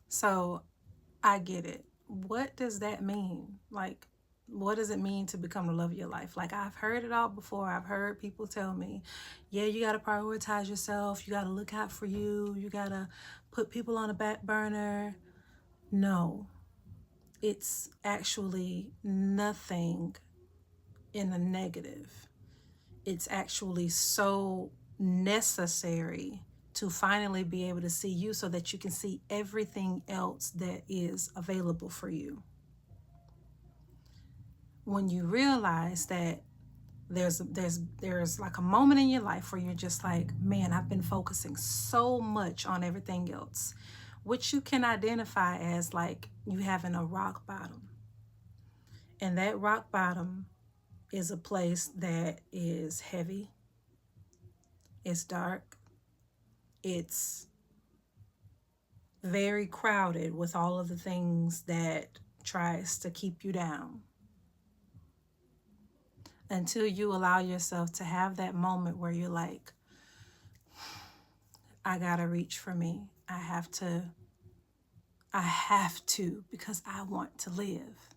So I get it. What does that mean? Like, what does it mean to become the love of your life? Like, I've heard it all before. I've heard people tell me, yeah, you got to prioritize yourself. You got to look out for you. You got to put people on the back burner. No, it's actually nothing in a negative. It's actually so necessary to finally be able to see you so that you can see everything else that is available for you. When you realize that there's like a moment in your life where you're just like, man, I've been focusing so much on everything else, which you can identify as like you having a rock bottom. And that rock bottom is a place that is heavy, it's dark, it's very crowded with all of the things that tries to keep you down, until you allow yourself to have that moment where you're like, I gotta reach for me. I have to, because I want to live.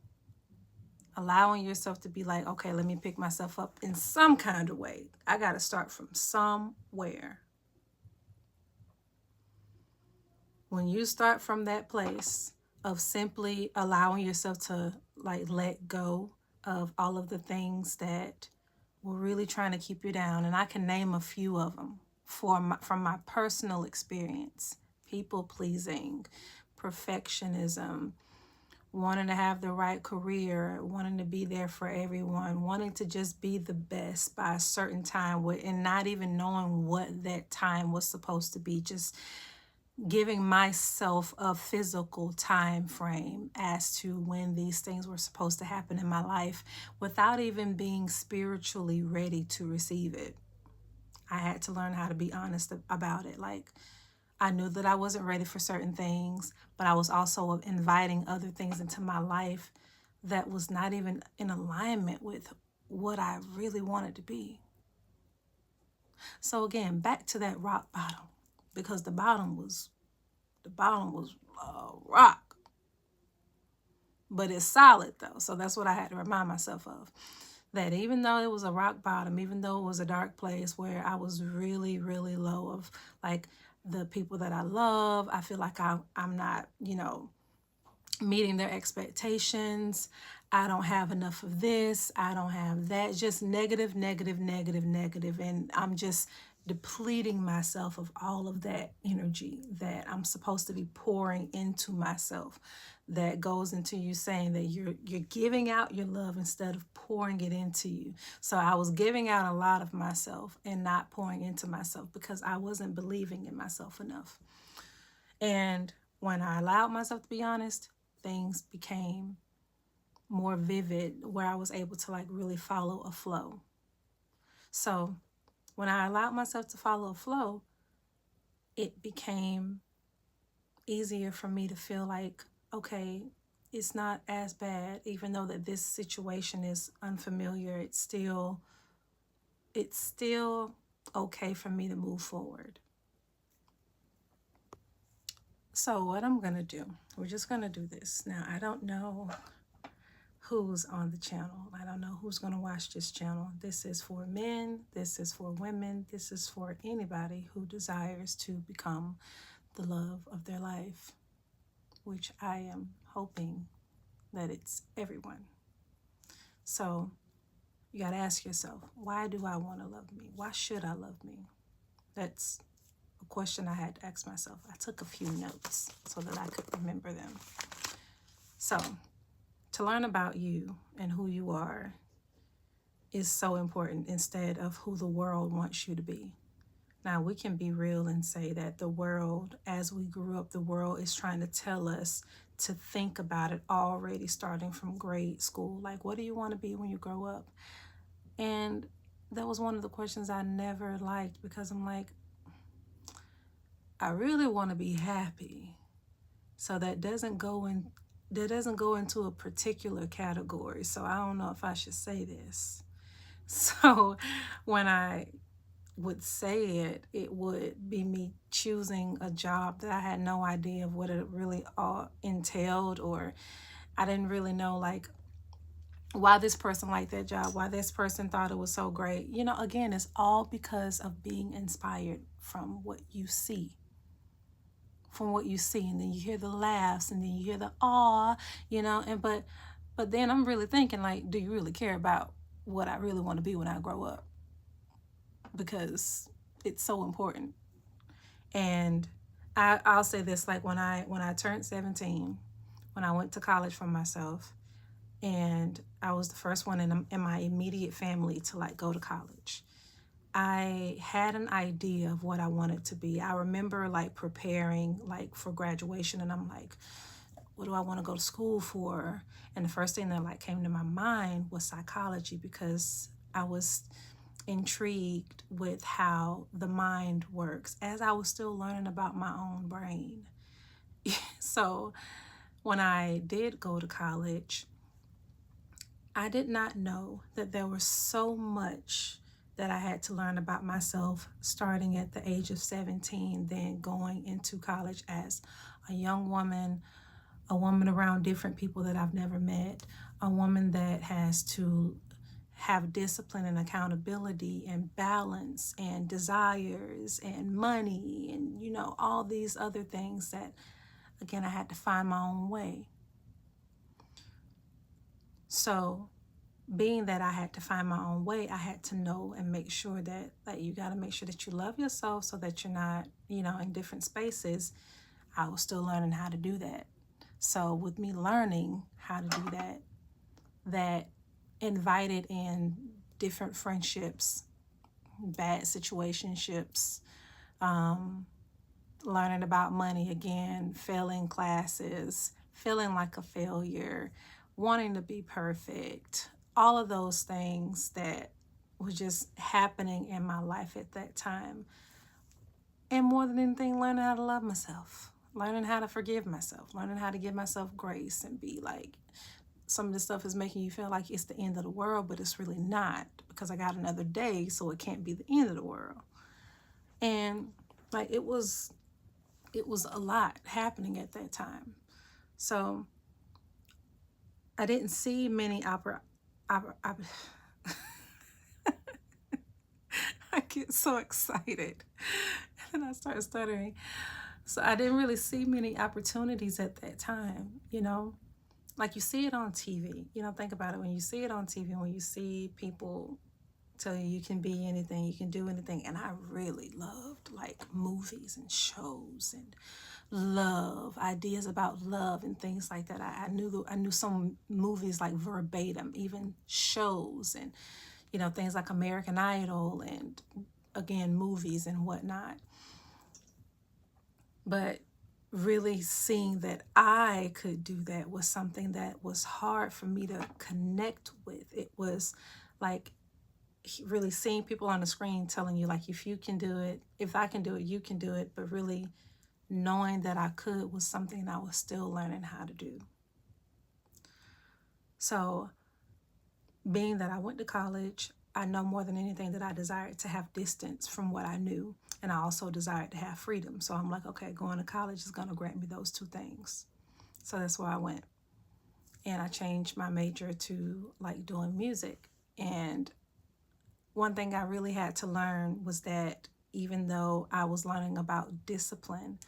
Allowing yourself to be like, okay, let me pick myself up in some kind of way. I gotta start from somewhere. When you start from that place of simply allowing yourself to like let go of all of the things that were really trying to keep you down, and I can name a few of them from my personal experience: people pleasing, perfectionism, wanting to have the right career, wanting to be there for everyone, wanting to just be the best by a certain time, and not even knowing what that time was supposed to be, just giving myself a physical time frame as to when these things were supposed to happen in my life without even being spiritually ready to receive it. I had to learn how to be honest about it. Like, I knew that I wasn't ready for certain things, but I was also inviting other things into my life that was not even in alignment with what I really wanted to be. So again, back to that rock bottom, because the bottom was rock, but it's solid though. So that's what I had to remind myself of. That even though it was a rock bottom, even though it was a dark place where I was really, really low of like the people that I love, I feel like I'm not, meeting their expectations. I don't have enough of this. I don't have that. Just negative, negative, negative, negative. And I'm just depleting myself of all of that energy that I'm supposed to be pouring into myself. That goes into you saying that you're giving out your love instead of pouring it into you. So I was giving out a lot of myself and not pouring into myself because I wasn't believing in myself enough. And when I allowed myself to be honest, things became more vivid where I was able to like really follow a flow. So when I allowed myself to follow a flow, it became easier for me to feel like, okay, it's not as bad, even though that this situation is unfamiliar, it's still okay for me to move forward. So what I'm gonna do, we're just gonna do this. Now I don't know who's on the channel. I don't know who's going to watch this channel. This is for men, this is for women, this is for anybody who desires to become the love of their life, which I am hoping that it's everyone. So you got to ask yourself, why do I want to love me? Why should I love me? That's a question I had to ask myself. I took a few notes so that I could remember them. So to learn about you and who you are is so important instead of who the world wants you to be. Now, we can be real and say that the world, as we grew up, the world is trying to tell us to think about it already starting from grade school. Like, what do you want to be when you grow up? And that was one of the questions I never liked, because I'm like, I really want to be happy. So that doesn't go into a particular category. So I don't know if I should say this. So when I would say it, it would be me choosing a job that I had no idea of what it really all entailed, or I didn't really know like why this person liked that job, why this person thought it was so great. You know, again, it's all because of being inspired from what you see. From what you see, and then you hear the laughs, and then you hear the awe, you know, and but then I'm really thinking, like, do you really care about what I really want to be when I grow up? Because it's so important. And I'll say this, like when I turned 17, when I went to college for myself, and I was the first one in my immediate family to like go to college. I had an idea of what I wanted to be. I remember like preparing like for graduation, and I'm like, what do I want to go to school for? And the first thing that like came to my mind was psychology, because I was intrigued with how the mind works as I was still learning about my own brain. So when I did go to college, I did not know that there was so much that I had to learn about myself starting at the age of 17, then going into college as a young woman, a woman around different people that I've never met, a woman that has to have discipline and accountability and balance and desires and money and, you know, all these other things that, again, I had to find my own way. So being that I had to find my own way, I had to know and make sure that, like, you got to make sure that you love yourself so that you're not, you know, in different spaces. I was still learning how to do that. So with me learning how to do that, that invited in different friendships, bad situationships, learning about money again, failing classes, feeling like a failure, wanting to be perfect, all of those things that was just happening in my life at that time. And more than anything, learning how to love myself, learning how to forgive myself, learning how to give myself grace and be like, some of this stuff is making you feel like it's the end of the world, but it's really not, because I got another day, so it can't be the end of the world. And like it was a lot happening at that time. So I didn't see many I get so excited and I start stuttering. So I didn't really see many opportunities at that time, you know? Like you see it on TV, you know, think about it. When you see it on TV, when you see people tell you you can be anything, you can do anything. And I really loved like movies and shows and love, ideas about love and things like that. I knew some movies like verbatim, even shows and, you know, things like American Idol and, again, movies and whatnot. But really seeing that I could do that was something that was hard for me to connect with. It was like really seeing people on the screen telling you like, if you can do it, if I can do it, you can do it. But really knowing that I could was something I was still learning how to do. So being that I went to college, I know more than anything that I desired to have distance from what I knew. And I also desired to have freedom. So I'm like, okay, going to college is going to grant me those two things. So that's where I went. And I changed my major to like doing music. And one thing I really had to learn was that even though I was learning about discipline,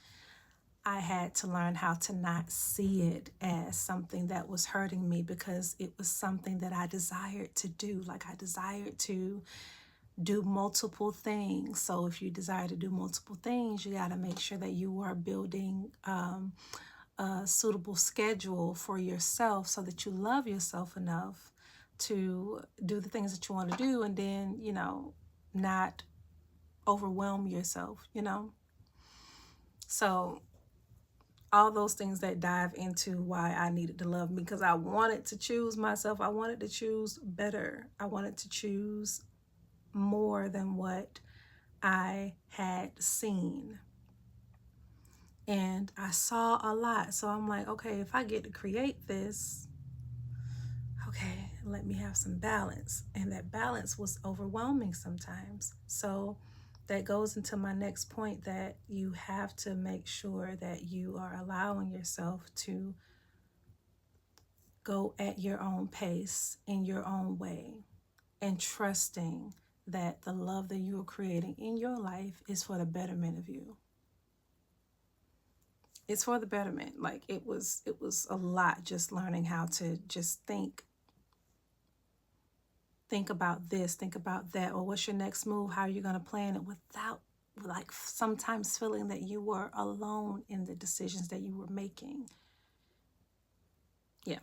I had to learn how to not see it as something that was hurting me, because it was something that I desired to do. Like I desired to do multiple things. So if you desire to do multiple things, you got to make sure that you are building a suitable schedule for yourself so that you love yourself enough to do the things that you want to do, and then, you know, not overwhelm yourself, you know? So all those things that dive into why I needed to love me, because I wanted to choose myself. I wanted to choose better. I wanted to choose more than what I had seen. And I saw a lot. So I'm like, okay, if I get to create this, okay, let me have some balance. And that balance was overwhelming sometimes. So that goes into my next point, that you have to make sure that you are allowing yourself to go at your own pace in your own way, and trusting that the love that you are creating in your life is for the betterment of you. It's for the betterment. Like it was a lot, just learning how to just think about this, think about that, or what's your next move, how are you going to plan it, without like sometimes feeling that you were alone in the decisions that you were making. Yeah.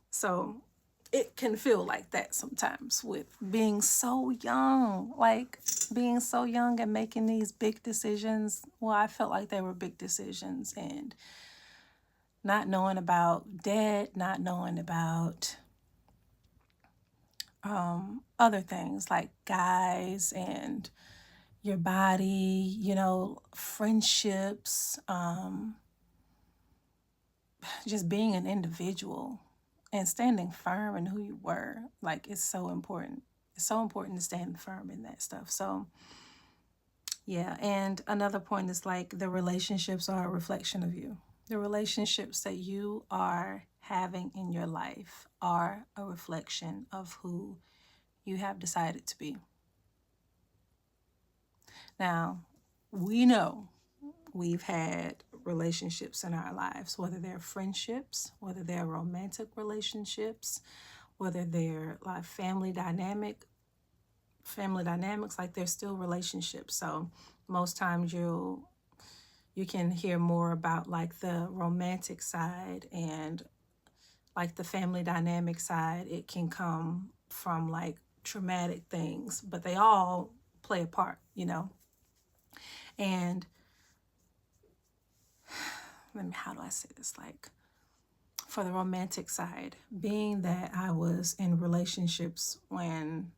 So it can feel like that sometimes with being so young, like being so young and making these big decisions. Well, I felt like they were big decisions, and not knowing about debt, not knowing about other things like guys and your body, friendships, just being an individual and standing firm in who you were. Like it's so important. It's so important to stand firm in that stuff. So yeah, and another point is like the relationships are a reflection of you. The relationships that you are having in your life are a reflection of who you have decided to be. Now, we know we've had relationships in our lives, whether they're friendships, whether they're romantic relationships, whether they're like family dynamics, like they're still relationships. So most times you can hear more about like the romantic side, and like the family dynamic side, it can come from like traumatic things, but they all play a part, And how do I say this? Like for the romantic side, being that I was in relationships when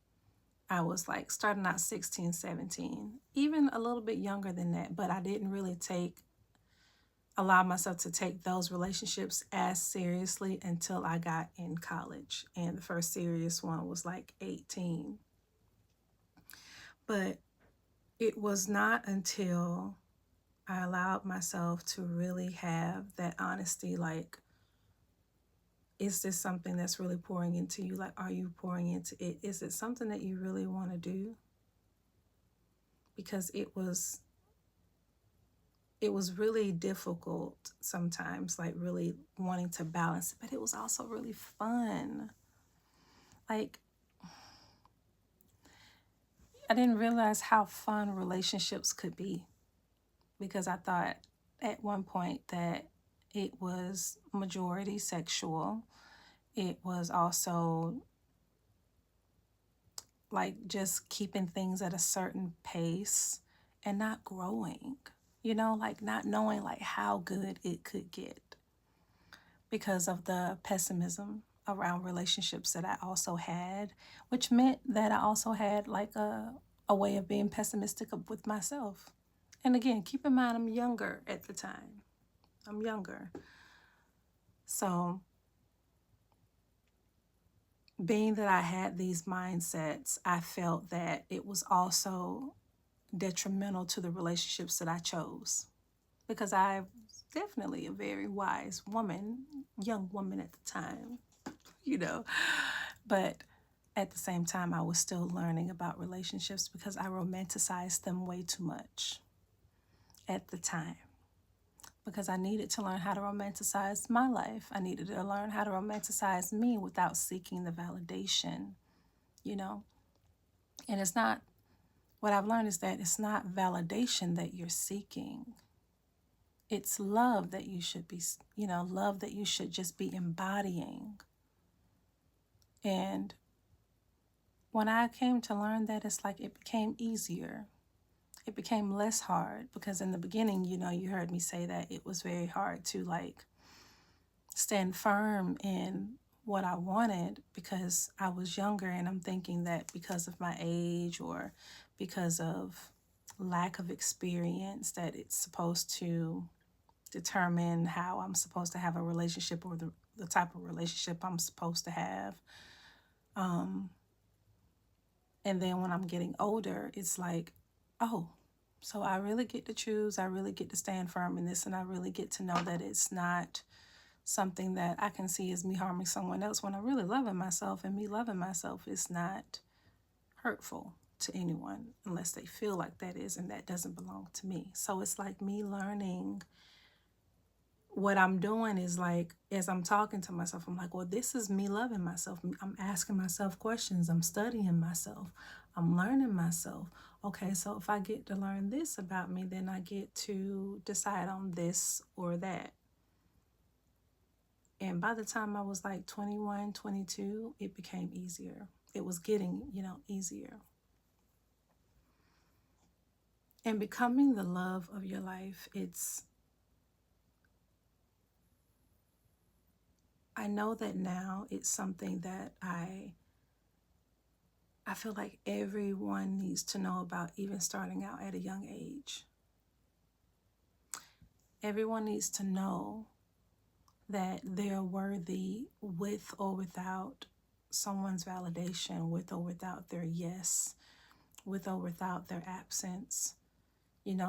I was like starting out 16, 17, even a little bit younger than that, but I didn't really allow myself to take those relationships as seriously until I got in college. And the first serious one was like 18. But it was not until I allowed myself to really have that honesty, like, is this something that's really pouring into you? Like, are you pouring into it? Is it something that you really want to do? Because it was really difficult sometimes, like really wanting to balance it, but it was also really fun. Like, I didn't realize how fun relationships could be, because I thought at one point that it was majority sexual. It was also like just keeping things at a certain pace and not growing, like not knowing like how good it could get, because of the pessimism around relationships that I also had, which meant that I also had like a way of being pessimistic with myself. And again, keep in mind, I'm younger at the time. I'm younger. So being that I had these mindsets, I felt that it was also detrimental to the relationships that I chose, because I was definitely a very wise woman, young woman at the time, but at the same time, I was still learning about relationships because I romanticized them way too much at the time, because I needed to learn how to romanticize my life. I needed to learn how to romanticize me without seeking the validation, And it's not, what I've learned is that it's not validation that you're seeking. It's love that you should be, love that you should just be embodying. And when I came to learn that, it's like it became easier. It became less hard, because in the beginning, you heard me say that it was very hard to like stand firm in what I wanted, because I was younger, and I'm thinking that because of my age or because of lack of experience, that it's supposed to determine how I'm supposed to have a relationship, or the type of relationship I'm supposed to have. And then when I'm getting older, it's like, oh, So I really get to choose. I really get to stand firm in this, and I really get to know that it's not something that I can see as me harming someone else when I'm really loving myself, and me loving myself is not hurtful to anyone unless they feel like that is, and that doesn't belong to me. So it's like me learning. What I'm doing is like, as I'm talking to myself, I'm like, well, this is me loving myself. I'm asking myself questions. I'm studying myself. I'm learning myself. Okay, so if I get to learn this about me, then I get to decide on this or that. And by the time I was like 21, 22, it became easier. It was getting, easier. And becoming the love of your life, I know that now it's something that I feel like everyone needs to know about, even starting out at a young age. Everyone needs to know that they're worthy with or without someone's validation, with or without their yes, with or without their absence,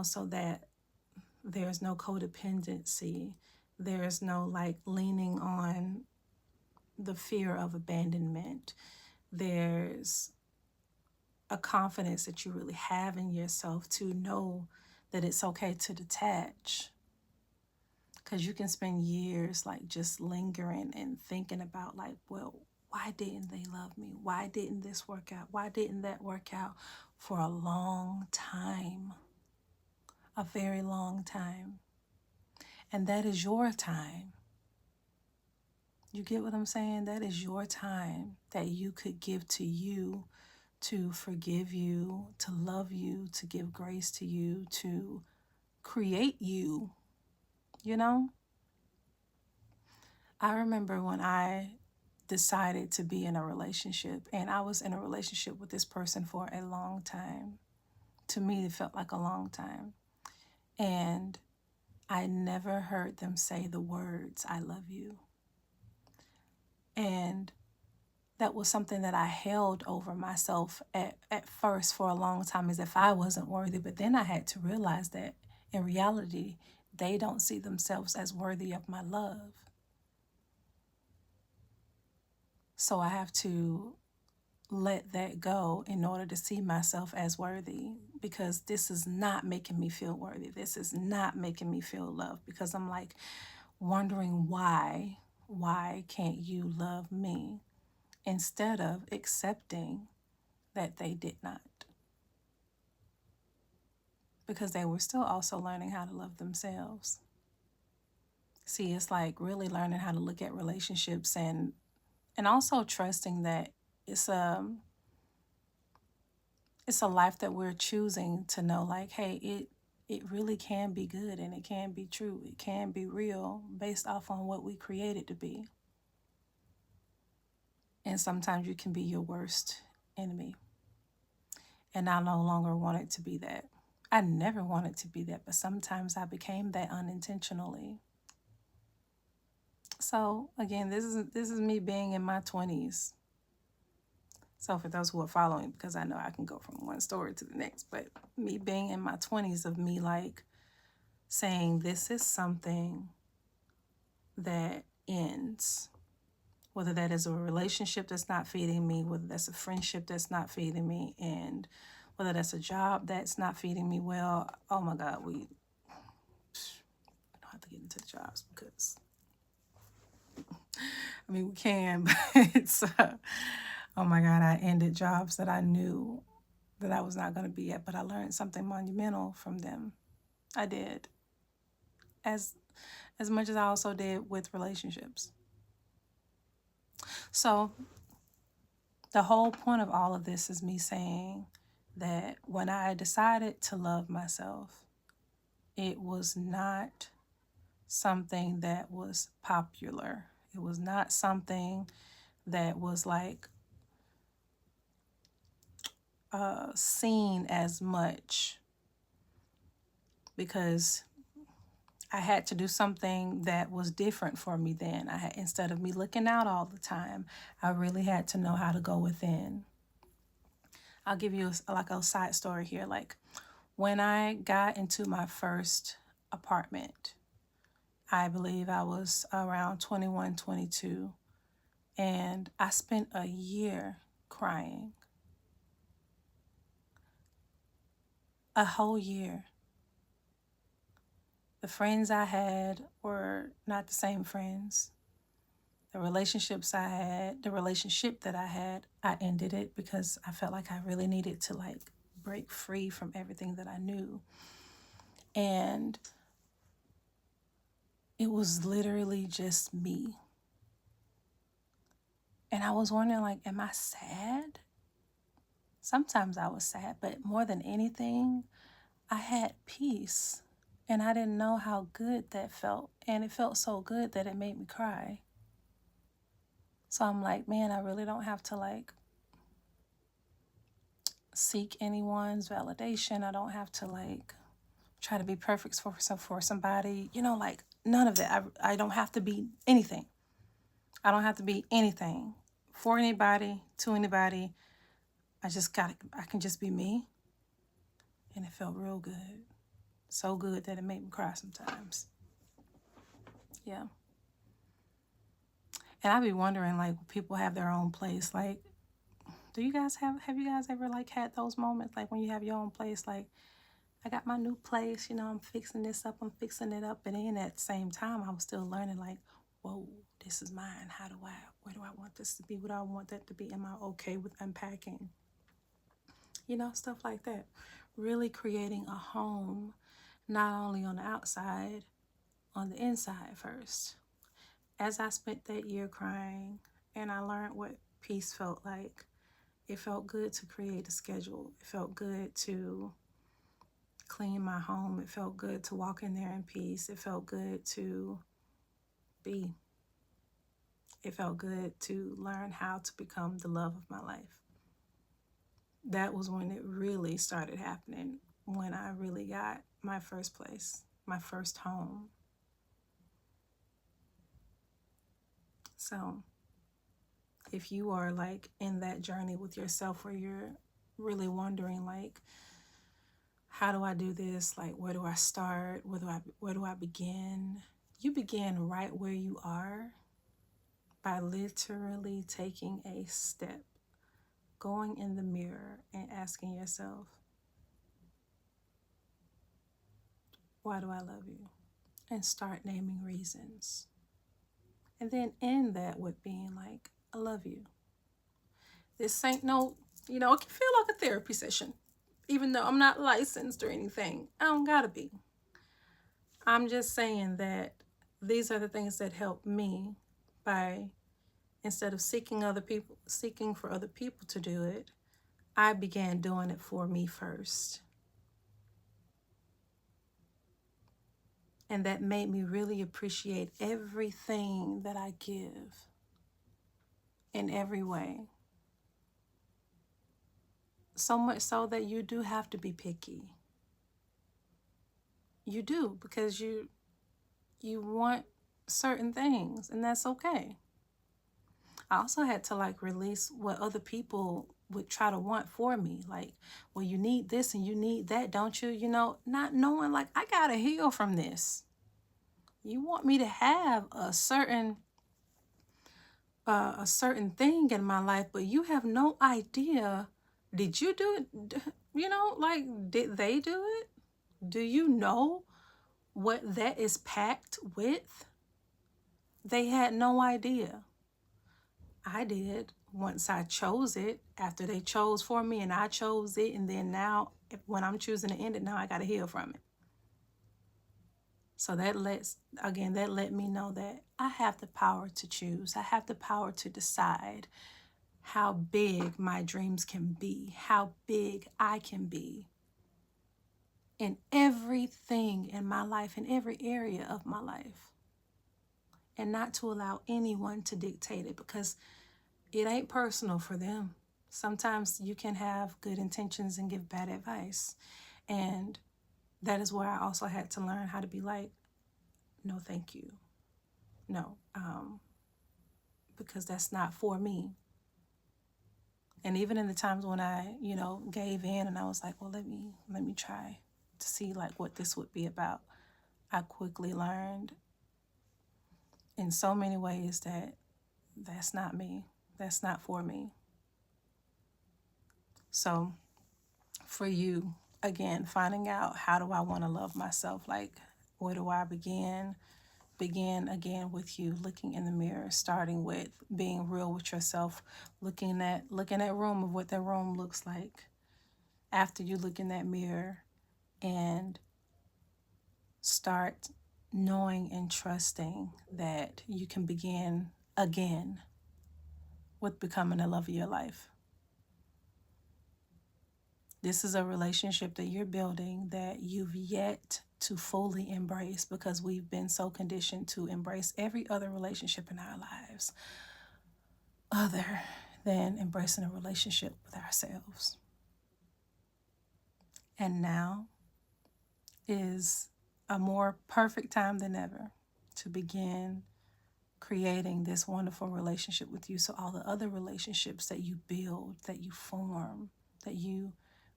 so that there's no codependency. There's no like leaning on the fear of abandonment. There's a confidence that you really have in yourself to know that it's okay to detach. Because you can spend years like just lingering and thinking about like, well, why didn't they love me? Why didn't this work out? Why didn't that work out? For a long time, a very long time. And that is your time. You get what I'm saying? That is your time that you could give to you, to forgive you, to love you, to give grace to you, to create you, I remember when I decided to be in a relationship, and I was in a relationship with this person for a long time. To me, it felt like a long time. And I never heard them say the words, I love you. And that was something that I held over myself at first for a long time, as if I wasn't worthy. But then I had to realize that in reality, they don't see themselves as worthy of my love. So I have to let that go in order to see myself as worthy, because this is not making me feel worthy. This is not making me feel loved, because I'm like wondering why can't you love me, instead of accepting that they did not, because they were still also learning how to love themselves. See, it's like really learning how to look at relationships and also trusting that it's a life that we're choosing to know, like, hey, it really can be good, and it can be true. It can be real based off on what we created to be. And sometimes you can be your worst enemy. And I no longer want it to be that. I never wanted to be that, but sometimes I became that unintentionally. So again, this is me being in my 20s. So for those who are following, because I know I can go from one story to the next, but me being in my 20s, of me like saying this is something that ends, whether that is a relationship that's not feeding me, whether that's a friendship that's not feeding me, and whether that's a job that's not feeding me well. Oh my God, we don't have to get into the jobs, because I mean we can, but it's oh my God, I ended jobs that I knew that I was not going to be at, but I learned something monumental from them. I did. As much as I also did with relationships. So the whole point of all of this is me saying that when I decided to love myself, it was not something that was popular. It was not something that was like seen as much, because I had to do something that was different for me then. Instead of me looking out all the time, I really had to know how to go within. I'll give you a side story here. Like When I got into my first apartment, I believe I was around 21, 22, and I spent a year crying. A whole year. The friends I had were not the same friends. The relationships I had, the relationship that I had, I ended it because I felt like I really needed to like break free from everything that I knew. And it was literally just me. And I was wondering, like, am I sad? Sometimes I was sad, but more than anything, I had peace. And I didn't know how good that felt. And it felt so good that it made me cry. So I'm like, man, I really don't have to like seek anyone's validation. I don't have to like try to be perfect for somebody. You know, like none of that. I don't have to be anything. I don't have to be anything for anybody, to anybody. I can just be me. And it felt real good. So good that it made me cry sometimes. Yeah. And I be wondering, like, people have their own place. Like, have you guys ever like had those moments, like when you have your own place, like, I got my new place, you know, I'm fixing this up, I'm fixing it up. And then at the same time, I was still learning, like, whoa, this is mine. Where do I want this to be? What do I want that to be? Am I okay with unpacking? You know, stuff like that. Really creating a home, not only on the outside, on the inside first. As I spent that year crying and I learned what peace felt like, it felt good to create a schedule. It felt good to clean my home. It felt good to walk in there in peace. It felt good to be. It felt good to learn how to become the love of my life. That was when it really started happening, when I really got my first place, my first home. So if you are like in that journey with yourself where you're really wondering, like, how do I do this? Like, where do I start? Where do I begin? You begin right where you are by literally taking a step, going in the mirror and asking yourself, why do I love you? And start naming reasons. And then end that with being like, I love you. This ain't no, you know, it can feel like a therapy session. Even though I'm not licensed or anything, I don't gotta be. I'm just saying that these are the things that help me by, instead of seeking for other people to do it, I began doing it for me first. And that made me really appreciate everything that I give in every way. So much so that you do have to be picky. You do, because you want certain things, and that's okay. I also had to like release what other people would try to want for me. Like, well, you need this and you need that, don't you? You know, not knowing like I gotta heal from this. You want me to have a certain thing in my life, but you have no idea. Did you do it? You know, like, did they do it? Do you know what that is packed with? They had no idea. I did once I chose it, after they chose for me and I chose it. And then now when I'm choosing to end it, now I got to heal from it. So that let me know that I have the power to choose. I have the power to decide how big my dreams can be, how big I can be in everything in my life, in every area of my life. And not to allow anyone to dictate it, because it ain't personal for them. Sometimes you can have good intentions and give bad advice. And that is where I also had to learn how to be like, no, thank you. No, because that's not for me. And even in the times when I, gave in and I was like, well, let me try. to see like what this would be about, I quickly learned in so many ways that that's not me. That's not for me. So for you, again, finding out, how do I want to love myself? Like, where do I begin? Begin again with you looking in the mirror, starting with being real with yourself, looking at room of what that room looks like. After you look in that mirror and start knowing and trusting that you can begin again with becoming the love of your life. This is a relationship that you're building that you've yet to fully embrace, because we've been so conditioned to embrace every other relationship in our lives other than embracing a relationship with ourselves. And now is a more perfect time than ever to begin creating this wonderful relationship with you. So all the other relationships that you build, that you form, that you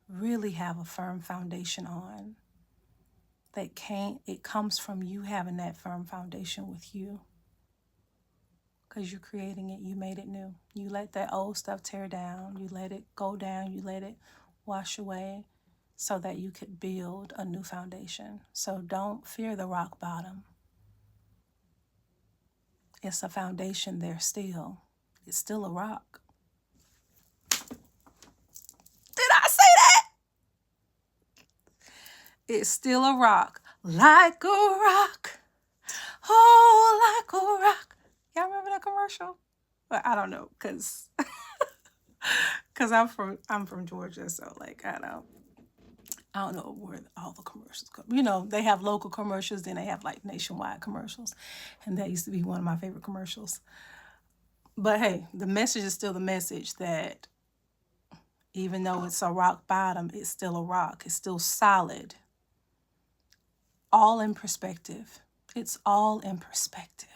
really have a firm foundation on, it comes from you having that firm foundation with you. Because you're creating it, you made it new. You let that old stuff tear down, you let it go down, you let it wash away so that you could build a new foundation. So don't fear the rock bottom. It's a foundation there still. It's still a rock. Did I say that? It's still a rock. Like a rock. Oh, like a rock. Y'all remember that commercial? Well, I don't know, cause I'm from Georgia, so like I don't know where all the commercials come. You know, they have local commercials, then they have like nationwide commercials, and that used to be one of my favorite commercials. But hey, the message is still the message that even though it's a rock bottom, it's still a rock. It's still solid. All in perspective. It's all in perspective.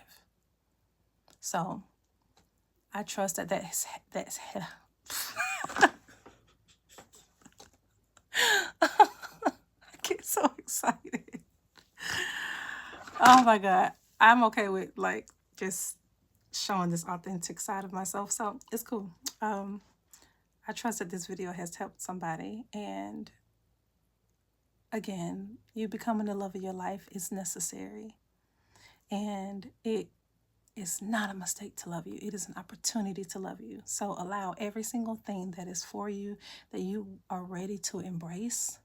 So I trust that's I get so excited. Oh my God. I'm okay with like just showing this authentic side of myself. So it's cool. I trust that this video has helped somebody. And again, you becoming the love of your life is necessary. And it is not a mistake to love you. It is an opportunity to love you. So allow every single thing that is for you, that you are ready to embrace,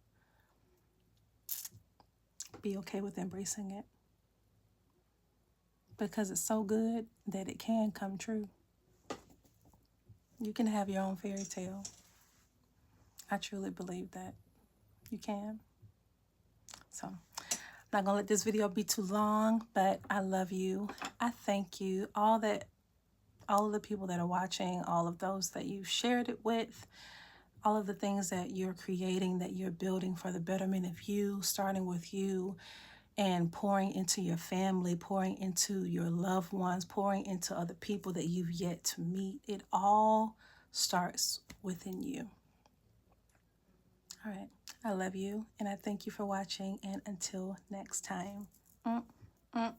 be okay with embracing it. Because it's so good that it can come true. You can have your own fairy tale. I truly believe that you can. So I'm not gonna let this video be too long, but I love you. I thank you. All of the people that are watching, all of those that you've shared it with, all of the things that you're creating, that you're building for the betterment of you, starting with you, and pouring into your family, pouring into your loved ones, pouring into other people that you've yet to meet. It all starts within you. All right. I love you, and I thank you for watching, and until next time. Bye.